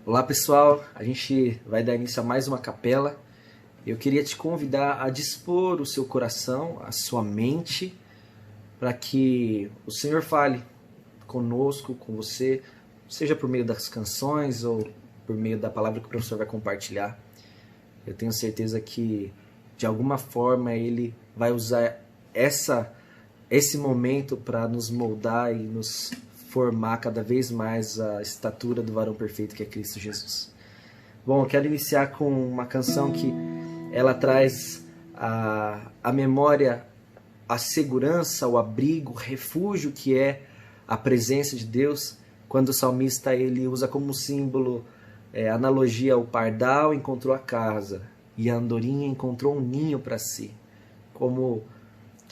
Olá pessoal, a gente vai dar início a mais uma capela. Eu queria te convidar a dispor o seu coração, a sua mente, para que o Senhor fale conosco, com você, seja por meio das canções ou por meio da palavra que o professor vai compartilhar. Eu tenho certeza que de alguma forma Ele vai usar esse momento para nos moldar e nos formar cada vez mais a estatura do varão perfeito que é Cristo Jesus. Bom, eu quero iniciar com uma canção que ela traz a memória, a segurança, o abrigo, o refúgio que é a presença de Deus, quando o salmista ele usa como símbolo, analogia ao pardal encontrou a casa e a andorinha encontrou um ninho para si, como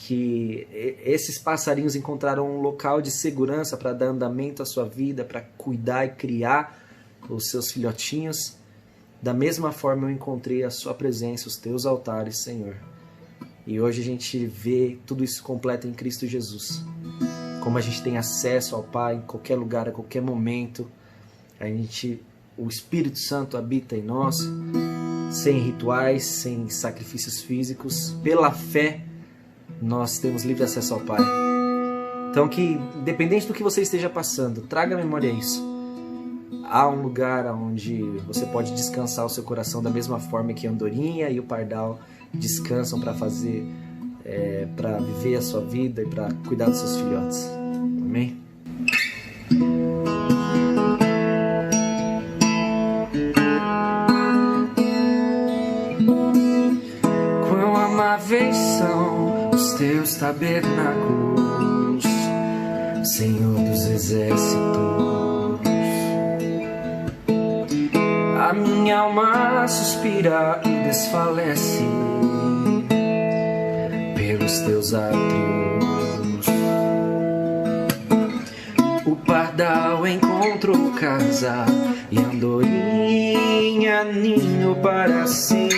que esses passarinhos encontraram um local de segurança para dar andamento à sua vida, para cuidar e criar os seus filhotinhos. Da mesma forma eu encontrei a sua presença, os teus altares, Senhor. E hoje a gente vê tudo isso completo em Cristo Jesus. Como a gente tem acesso ao Pai em qualquer lugar, a qualquer momento. O Espírito Santo habita em nós, sem rituais, sem sacrifícios físicos. Pela fé, nós temos livre acesso ao Pai. Então que, independente do que você esteja passando, traga à memória isso. Há um lugar onde você pode descansar o seu coração da mesma forma que a andorinha e o pardal descansam para para viver a sua vida e para cuidar dos seus filhotes. Amém? Quão amáveis são os teus tabernáculos, Senhor dos exércitos. A minha alma suspira e desfalece pelos teus átrios. O pardal encontrou casa e a andorinha ninho para si.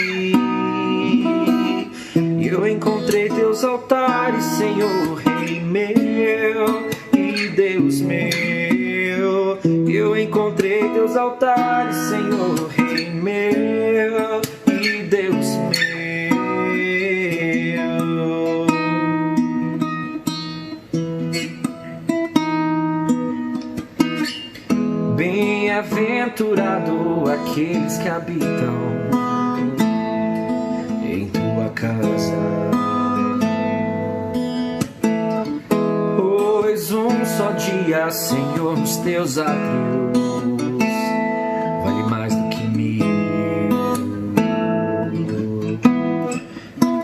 Eu encontrei teus altares, Senhor, Rei meu e Deus meu. Eu encontrei teus altares, Senhor, Rei meu e Deus meu. Bem-aventurado aqueles que habitam em tua casa, pois um só dia, Senhor, nos teus átrios vale mais do que 1000.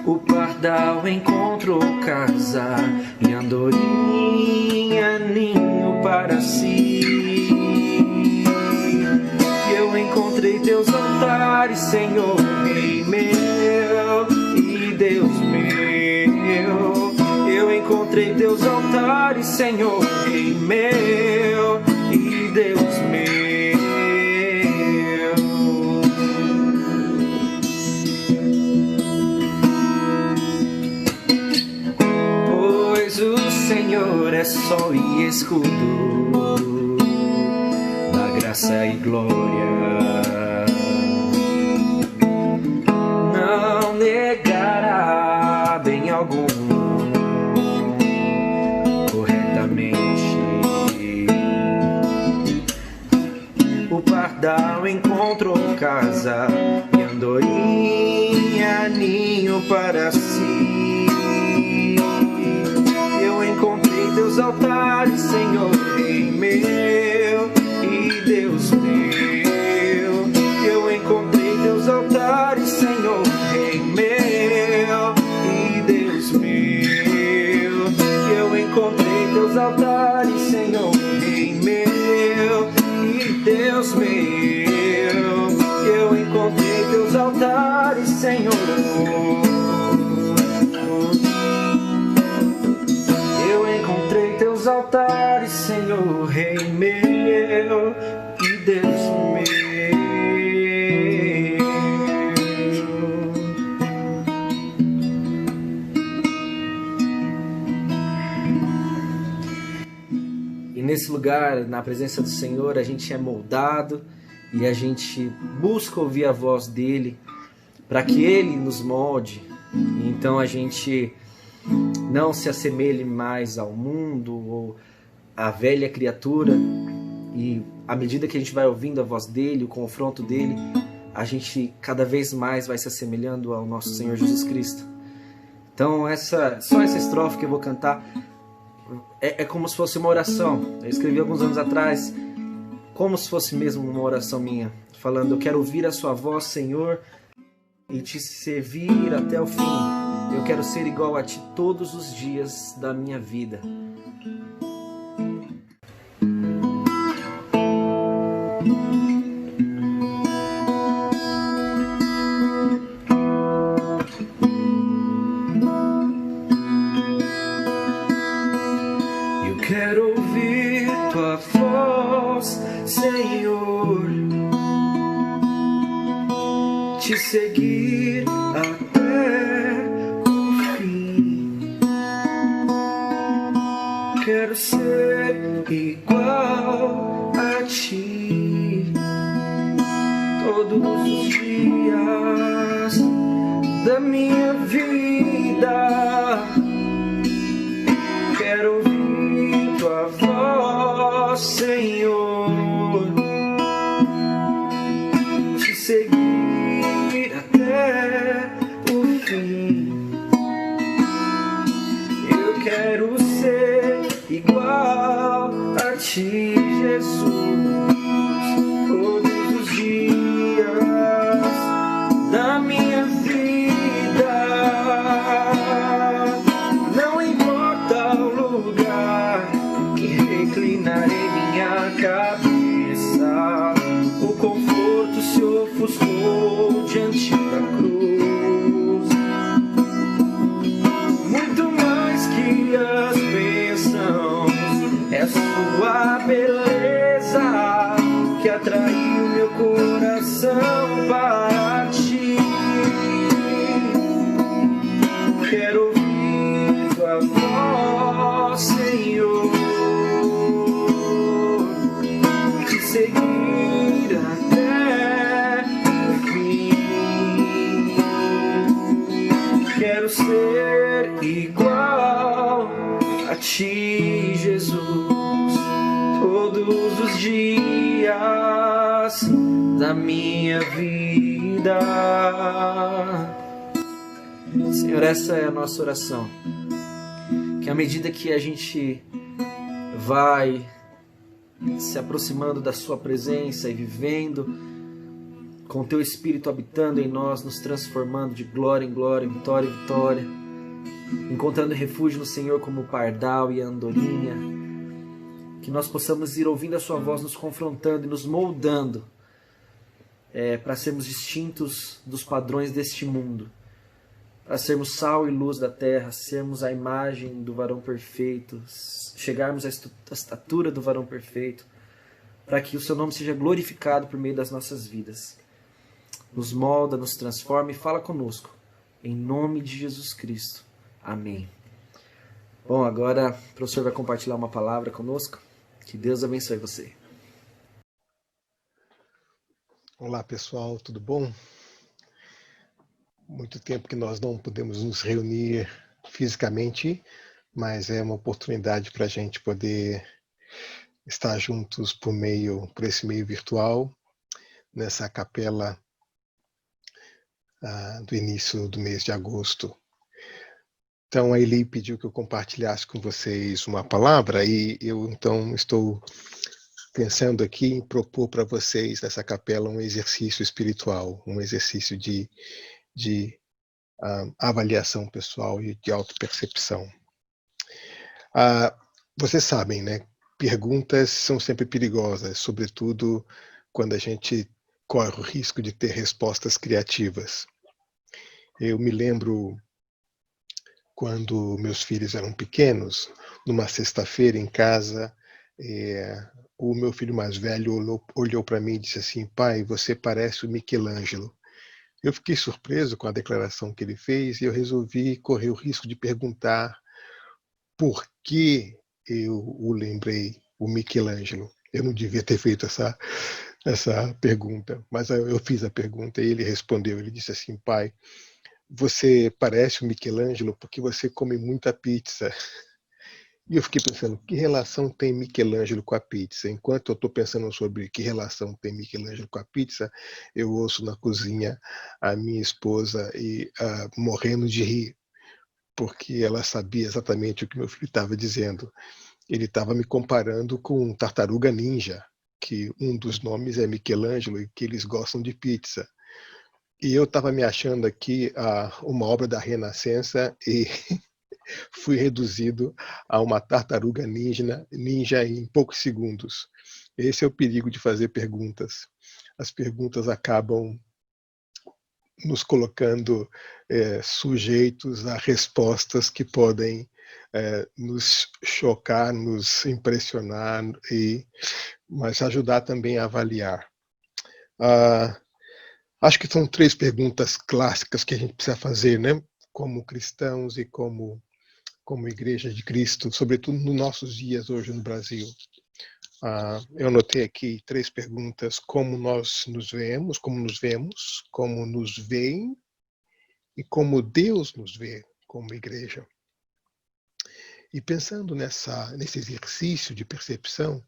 O pardal encontrou casa e a andorinha ninho para si. Eu encontrei teus altares, Senhor, Rei meu e Deus meu. Eu encontrei teus altares, Senhor, Rei meu e Deus meu. Pois o Senhor é sol e escudo, da graça e glória. Não negará bem algum o pardal encontrou casa e a andorinha ninho para si. Eu encontrei teus altares, Senhor, Rei meu e Deus meu. Eu encontrei teus altares, Senhor, Rei meu e Deus meu. Eu encontrei teus altares, Senhor, Rei meu e Deus meu. Eu encontrei teus altares, Senhor. Eu encontrei teus altares, Senhor, Rei meu e Deus meu. E nesse lugar, na presença do Senhor, a gente é moldado e a gente busca ouvir a voz dele para que ele nos molde. Então a gente não se assemelhe mais ao mundo ou à velha criatura, e à medida que a gente vai ouvindo a voz dele, o confronto dele, a gente cada vez mais vai se assemelhando ao nosso Senhor Jesus Cristo. Então só essa estrofe que eu vou cantar é como se fosse uma oração. Eu escrevi alguns anos atrás, como se fosse mesmo uma oração minha, falando: eu quero ouvir a sua voz, Senhor, e te servir até o fim. Eu quero ser igual a ti todos os dias da minha vida. Eu quero ouvir tua voz, Senhor, te seguir até o fim. Quero ser igual a ti todos os dias da minha vida. Quero ouvir tua voz, Senhor, te seguir até o fim. Eu quero ser igual a ti, Jesus, todos os dias da minha vida. Não importa o lugar que reclinarei minha cabeça, o conforto se ofuscou diante da cruz. Muito mais que as bênçãos, é sua beleza que atraiu meu coração para ti. Quero ouvir tua voz, Senhor, te seguir até o fim. Quero ser igual a ti, Jesus, todos os dias da minha vida. Senhor, essa é a nossa oração. Que à medida que a gente vai se aproximando da sua presença e vivendo com o teu Espírito habitando em nós, nos transformando de glória em glória, vitória em vitória, encontrando refúgio no Senhor como o pardal e a andorinha, que nós possamos ir ouvindo a sua voz, nos confrontando e nos moldando para sermos distintos dos padrões deste mundo, para sermos sal e luz da terra, sermos a imagem do varão perfeito, chegarmos à estatura do varão perfeito, para que o seu nome seja glorificado por meio das nossas vidas. Nos molda, nos transforma e fala conosco, em nome de Jesus Cristo. Amém. Bom, agora o professor vai compartilhar uma palavra conosco. Que Deus abençoe você. Olá pessoal, tudo bom? Muito tempo que nós não podemos nos reunir fisicamente, mas é uma oportunidade para a gente poder estar juntos por esse meio virtual, nessa capela do início do mês de agosto. Então a Eli pediu que eu compartilhasse com vocês uma palavra e eu então estou pensando aqui em propor para vocês nessa capela um exercício espiritual, um exercício de avaliação pessoal e de autopercepção. Vocês sabem, né? Perguntas são sempre perigosas, sobretudo quando a gente corre o risco de ter respostas criativas. Eu me lembro quando meus filhos eram pequenos, numa sexta-feira em casa, o meu filho mais velho olhou para mim e disse assim: pai, você parece o Michelangelo. Eu fiquei surpreso com a declaração que ele fez e eu resolvi correr o risco de perguntar por que eu o lembrei o Michelangelo. Eu não devia ter feito essa pergunta, mas eu fiz a pergunta e ele respondeu. Ele disse assim: pai, você parece o Michelangelo porque você come muita pizza. E eu fiquei pensando, que relação tem Michelangelo com a pizza? Enquanto eu estou pensando sobre que relação tem Michelangelo com a pizza, eu ouço na cozinha a minha esposa morrendo de rir, porque ela sabia exatamente o que meu filho estava dizendo. Ele estava me comparando com um Tartaruga Ninja, que um dos nomes é Michelangelo e que eles gostam de pizza. E eu estava me achando aqui uma obra da Renascença e fui reduzido a uma tartaruga ninja em poucos segundos. Esse é o perigo de fazer perguntas. As perguntas acabam nos colocando sujeitos a respostas que podem nos chocar, nos impressionar, mas ajudar também a avaliar. Acho que são 3 perguntas clássicas que a gente precisa fazer, né? Como cristãos e como Igreja de Cristo, sobretudo nos nossos dias hoje no Brasil. Eu anotei aqui 3 perguntas: como nós nos vemos, como nos veem e como Deus nos vê como igreja. E pensando nesse exercício de percepção,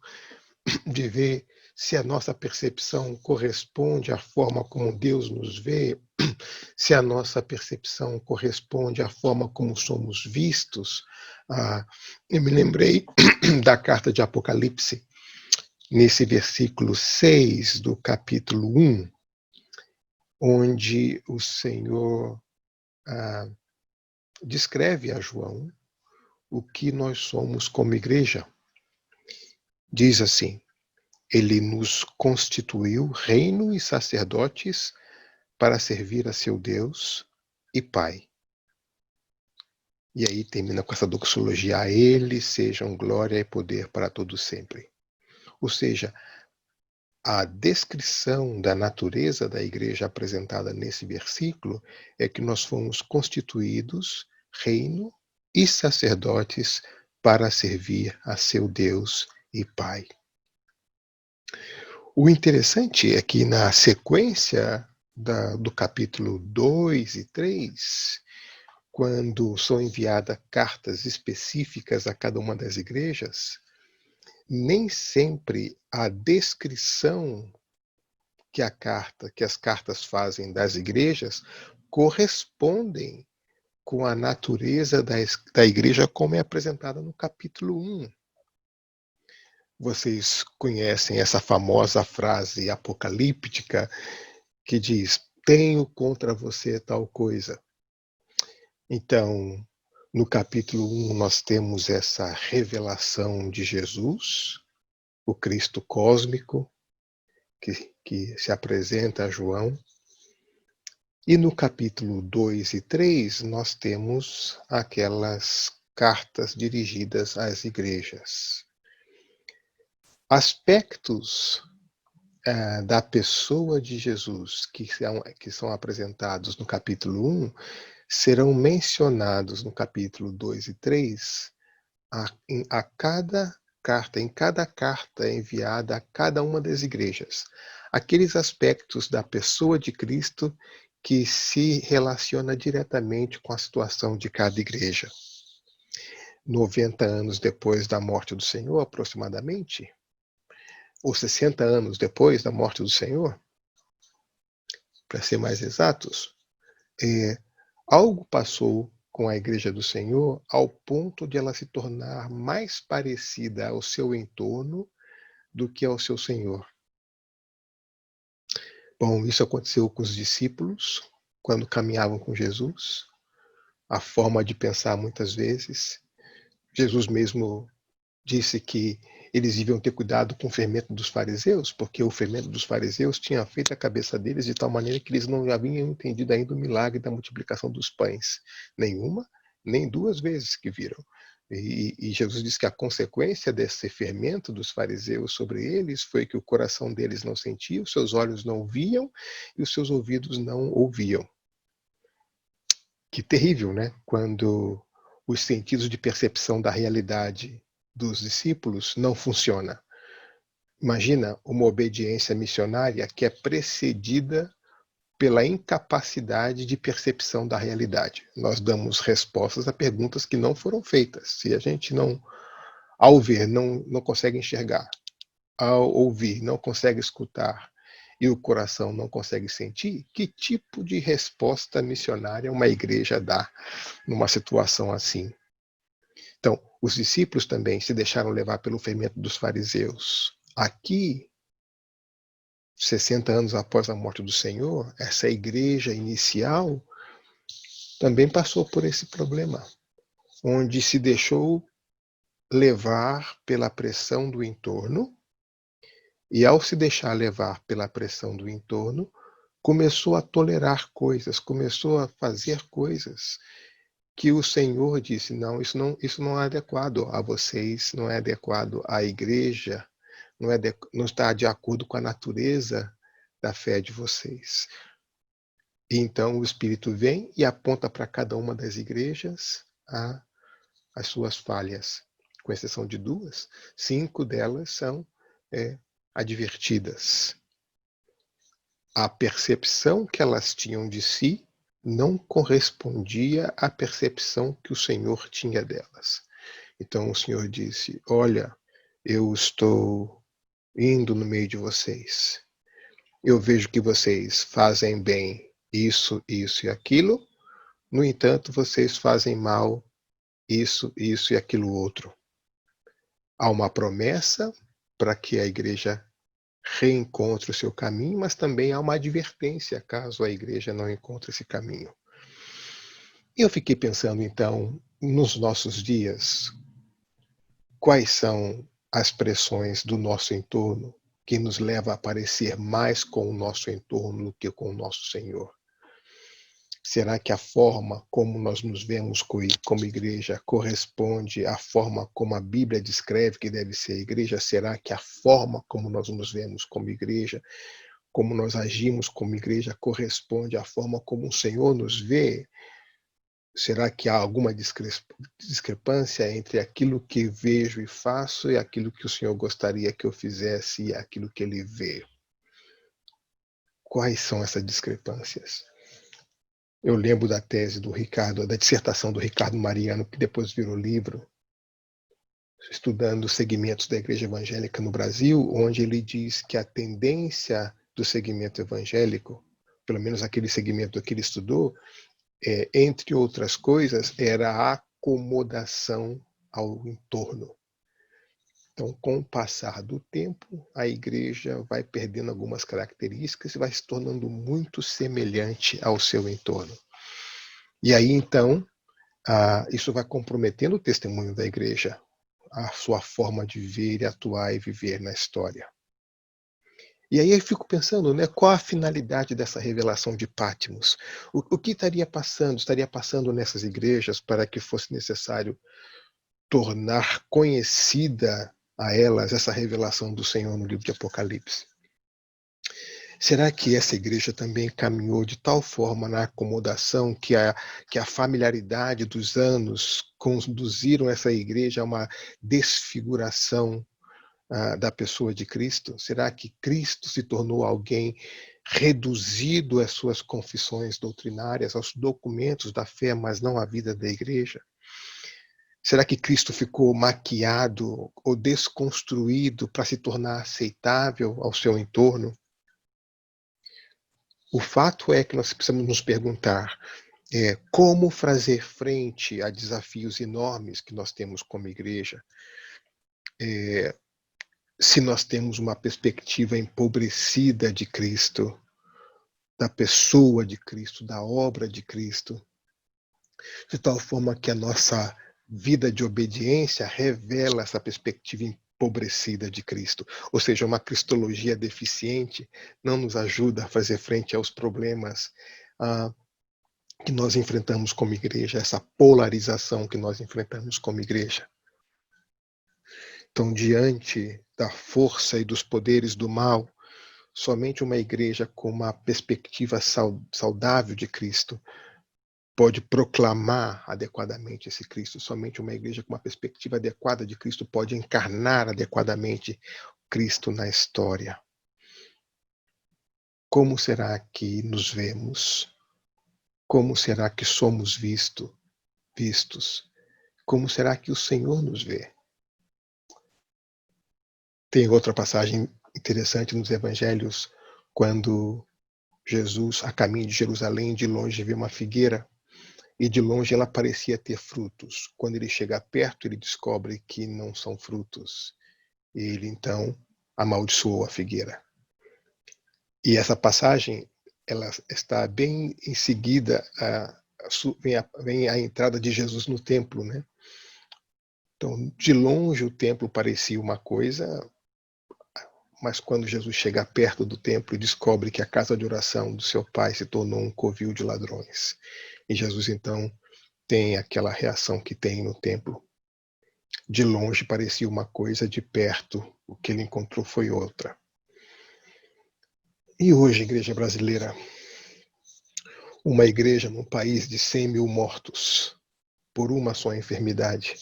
de ver se a nossa percepção corresponde à forma como Deus nos vê, se a nossa percepção corresponde à forma como somos vistos, eu me lembrei da carta de Apocalipse, nesse versículo 6 do capítulo 1, onde o Senhor descreve a João o que nós somos como igreja. Diz assim: ele nos constituiu reino e sacerdotes para servir a seu Deus e Pai. E aí termina com essa doxologia: a ele sejam glória e poder para todos sempre. Ou seja, a descrição da natureza da igreja apresentada nesse versículo é que nós fomos constituídos reino e sacerdotes para servir a seu Deus e Pai. O interessante é que na sequência do capítulo 2 e 3, quando são enviadas cartas específicas a cada uma das igrejas, nem sempre a descrição que as cartas fazem das igrejas correspondem com a natureza da igreja como é apresentada no capítulo 1. Vocês conhecem essa famosa frase apocalíptica que diz: tenho contra você tal coisa. Então, no capítulo 1, nós temos essa revelação de Jesus, o Cristo cósmico, que se apresenta a João. E no capítulo 2 e 3, nós temos aquelas cartas dirigidas às igrejas. Aspectos da pessoa de Jesus que são apresentados no capítulo 1 serão mencionados no capítulo 2 e 3 em cada carta enviada a cada uma das igrejas. Aqueles aspectos da pessoa de Cristo que se relaciona diretamente com a situação de cada igreja. 90 anos depois da morte do Senhor, aproximadamente, ou 60 anos depois da morte do Senhor, para ser mais exatos, algo passou com a Igreja do Senhor ao ponto de ela se tornar mais parecida ao seu entorno do que ao seu Senhor. Bom, isso aconteceu com os discípulos quando caminhavam com Jesus, a forma de pensar muitas vezes. Jesus mesmo disse que eles deviam ter cuidado com o fermento dos fariseus, porque o fermento dos fariseus tinha feito a cabeça deles de tal maneira que eles não haviam entendido ainda o milagre da multiplicação dos pães. Nenhuma, nem 2 vezes que viram. E Jesus disse que a consequência desse fermento dos fariseus sobre eles foi que o coração deles não sentia, os seus olhos não viam e os seus ouvidos não ouviam. Que terrível, né? Quando os sentidos de percepção da realidade dos discípulos não funciona. Imagina uma obediência missionária que é precedida pela incapacidade de percepção da realidade. Nós damos respostas a perguntas que não foram feitas. Se a gente não, ao ver, não consegue enxergar, ao ouvir, não consegue escutar, e o coração não consegue sentir, que tipo de resposta missionária uma igreja dá numa situação assim? Então, os discípulos também se deixaram levar pelo fermento dos fariseus. Aqui, 60 anos após a morte do Senhor, essa igreja inicial também passou por esse problema, onde se deixou levar pela pressão do entorno, e ao se deixar levar pela pressão do entorno, começou a tolerar coisas, começou a fazer coisas que o Senhor disse: não, isso não é adequado a vocês, não é adequado à igreja, não está de acordo com a natureza da fé de vocês. E então o Espírito vem e aponta para cada uma das igrejas as suas falhas, com exceção de 2, 5 delas são advertidas. A percepção que elas tinham de si não correspondia à percepção que o Senhor tinha delas. Então o Senhor disse: olha, eu estou indo no meio de vocês. Eu vejo que vocês fazem bem isso, isso e aquilo. No entanto, vocês fazem mal isso, isso e aquilo outro. Há uma promessa para que a igreja reencontre o seu caminho, mas também há uma advertência caso a igreja não encontre esse caminho. E eu fiquei pensando, então, nos nossos dias, quais são as pressões do nosso entorno que nos leva a parecer mais com o nosso entorno do que com o nosso Senhor? Será que a forma como nós nos vemos como igreja corresponde à forma como a Bíblia descreve que deve ser a igreja? Será que a forma como nós nos vemos como igreja, como nós agimos como igreja, corresponde à forma como o Senhor nos vê? Será que há alguma discrepância entre aquilo que vejo e faço e aquilo que o Senhor gostaria que eu fizesse e aquilo que Ele vê? Quais são essas discrepâncias? Eu lembro da tese do Ricardo, da dissertação do Ricardo Mariano, que depois virou livro, estudando os segmentos da igreja evangélica no Brasil, onde ele diz que a tendência do segmento evangélico, pelo menos aquele segmento que ele estudou, entre outras coisas, era a acomodação ao entorno. Então, com o passar do tempo, a igreja vai perdendo algumas características e vai se tornando muito semelhante ao seu entorno. E aí, então, isso vai comprometendo o testemunho da igreja, a sua forma de ver, atuar e viver na história. E aí eu fico pensando, né, qual a finalidade dessa revelação de Patmos? O que estaria passando? Estaria passando nessas igrejas para que fosse necessário tornar conhecida a elas essa revelação do Senhor no livro de Apocalipse? Será que essa igreja também caminhou de tal forma na acomodação que a familiaridade dos anos conduziram essa igreja a uma desfiguração da pessoa de Cristo? Será que Cristo se tornou alguém reduzido às suas confissões doutrinárias, aos documentos da fé, mas não à vida da igreja? Será que Cristo ficou maquiado ou desconstruído para se tornar aceitável ao seu entorno? O fato é que nós precisamos nos perguntar como fazer frente a desafios enormes que nós temos como igreja, se nós temos uma perspectiva empobrecida de Cristo, da pessoa de Cristo, da obra de Cristo, de tal forma que a nossa vida de obediência revela essa perspectiva empobrecida de Cristo. Ou seja, uma cristologia deficiente não nos ajuda a fazer frente aos problemas que nós enfrentamos como igreja, essa polarização que nós enfrentamos como igreja. Então, diante da força e dos poderes do mal, somente uma igreja com uma perspectiva saudável de Cristo pode proclamar adequadamente esse Cristo. Somente uma igreja com uma perspectiva adequada de Cristo pode encarnar adequadamente Cristo na história, como será que nos vemos? Como será que somos vistos? Como será que o Senhor nos vê? Tem outra passagem interessante nos evangelhos, quando Jesus, a caminho de Jerusalém, de longe vê uma figueira, e de longe ela parecia ter frutos. Quando ele chega perto, ele descobre que não são frutos. E ele então amaldiçoou a figueira. E essa passagem, ela está bem em seguida, vem a entrada de Jesus no templo, né? Então, de longe o templo parecia uma coisa, mas quando Jesus chega perto do templo e descobre que a casa de oração do seu pai se tornou um covil de ladrões. E Jesus então tem aquela reação que tem no templo. De longe parecia uma coisa, de perto o que ele encontrou foi outra. E hoje, igreja brasileira, uma igreja num país de 100 mil mortos por uma só enfermidade,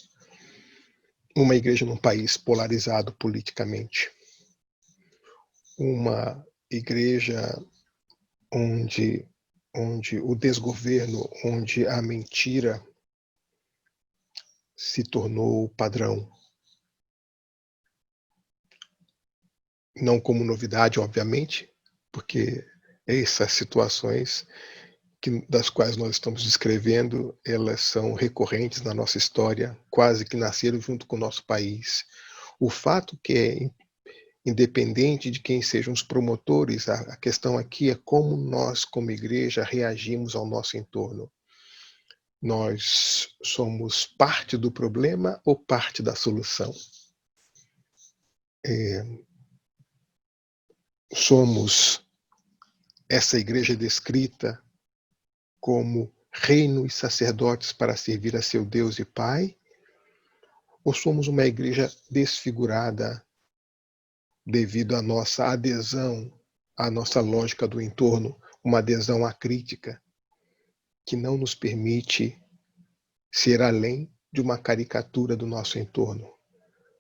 uma igreja num país polarizado politicamente, uma igreja onde o desgoverno, onde a mentira se tornou o padrão. Não como novidade, obviamente, porque essas situações das quais nós estamos descrevendo, elas são recorrentes na nossa história, quase que nasceram junto com o nosso país. O fato que é independente de quem sejam os promotores, a questão aqui é como nós, como igreja, reagimos ao nosso entorno. Nós somos parte do problema ou parte da solução? Somos essa igreja descrita como reino e sacerdotes para servir a seu Deus e Pai? Ou somos uma igreja desfigurada devido à nossa adesão à nossa lógica do entorno, uma adesão à crítica que não nos permite ser além de uma caricatura do nosso entorno?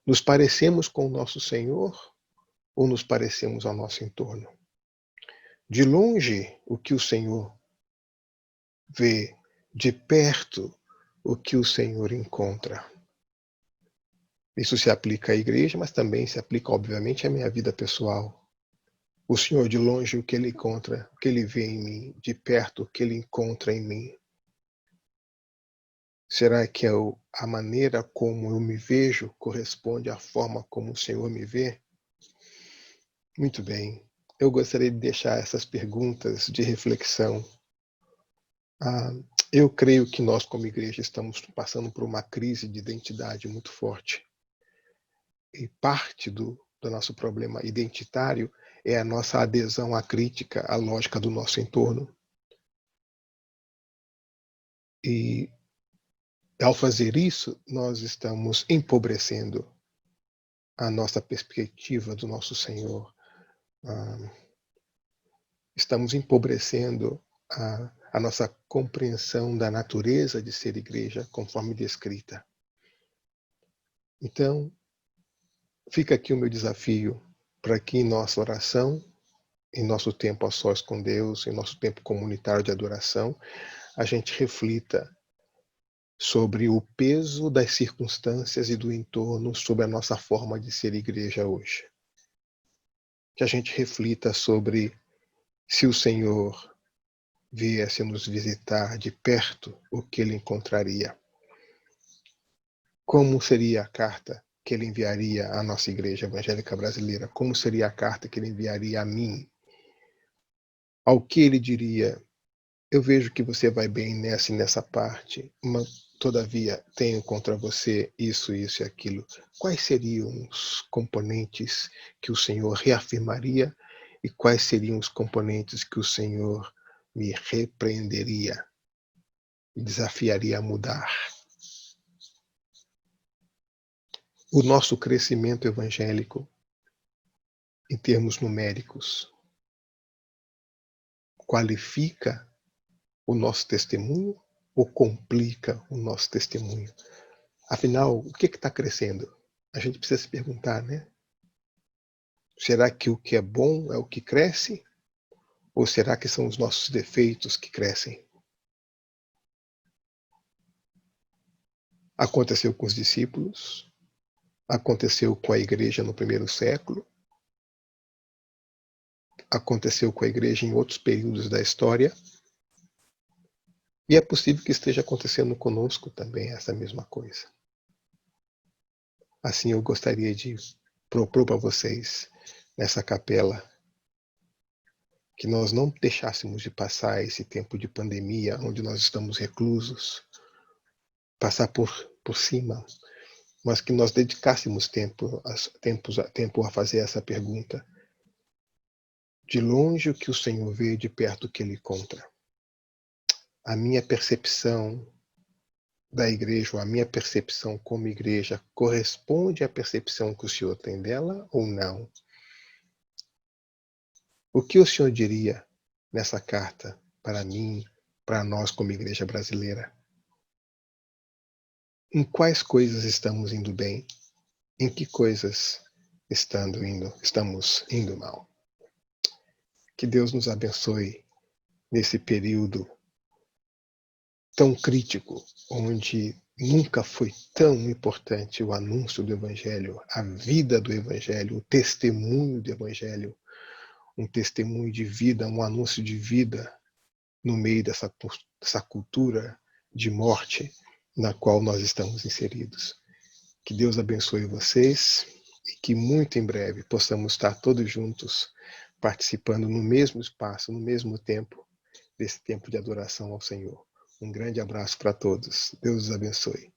Nos parecemos com o nosso Senhor ou nos parecemos ao nosso entorno? De longe, o que o Senhor vê, de perto, o que o Senhor encontra. Isso se aplica à igreja, mas também se aplica, obviamente, à minha vida pessoal. O Senhor, de longe, o que Ele encontra, o que Ele vê em mim, de perto, o que Ele encontra em mim. Será que a maneira como eu me vejo corresponde à forma como o Senhor me vê? Muito bem. Eu gostaria de deixar essas perguntas de reflexão. Eu creio que nós, como igreja, estamos passando por uma crise de identidade muito forte. E parte do nosso problema identitário é a nossa adesão à crítica, à lógica do nosso entorno. E, ao fazer isso, nós estamos empobrecendo a nossa perspectiva do nosso Senhor. Estamos empobrecendo a nossa compreensão da natureza de ser igreja, conforme descrita. Então, fica aqui o meu desafio para que em nossa oração, em nosso tempo a sós com Deus, em nosso tempo comunitário de adoração, a gente reflita sobre o peso das circunstâncias e do entorno sobre a nossa forma de ser igreja hoje. Que a gente reflita sobre se o Senhor viesse nos visitar de perto, o que Ele encontraria. Como seria a carta que Ele enviaria à nossa igreja evangélica brasileira? Como seria a carta que Ele enviaria a mim? Ao que Ele diria: eu vejo que você vai bem nessa e nessa parte, mas todavia tenho contra você isso, isso e aquilo. Quais seriam os componentes que o Senhor reafirmaria e quais seriam os componentes que o Senhor me repreenderia e desafiaria a mudar? O nosso crescimento evangélico, em termos numéricos, qualifica o nosso testemunho ou complica o nosso testemunho? Afinal, o que está crescendo? A gente precisa se perguntar, né? Será que o que é bom é o que cresce? Ou será que são os nossos defeitos que crescem? Aconteceu com os discípulos, aconteceu com a igreja no primeiro século, aconteceu com a igreja em outros períodos da história, e é possível que esteja acontecendo conosco também essa mesma coisa. Assim, eu gostaria de propor para vocês, nessa capela, que nós não deixássemos de passar esse tempo de pandemia, onde nós estamos reclusos, passar por cima, mas que nós dedicássemos tempo a fazer essa pergunta. De longe o que o Senhor vê, de perto o que Ele encontra. A minha percepção da igreja, ou a minha percepção como igreja, corresponde à percepção que o Senhor tem dela ou não? O que o Senhor diria nessa carta para mim, para nós como igreja brasileira? Em quais coisas estamos indo bem? Em que coisas estamos indo mal? Que Deus nos abençoe nesse período tão crítico, onde nunca foi tão importante o anúncio do Evangelho, a vida do Evangelho, o testemunho do Evangelho, um testemunho de vida, um anúncio de vida no meio dessa cultura de morte na qual nós estamos inseridos. Que Deus abençoe vocês e que muito em breve possamos estar todos juntos participando no mesmo espaço, no mesmo tempo, desse tempo de adoração ao Senhor. Um grande abraço para todos. Deus os abençoe.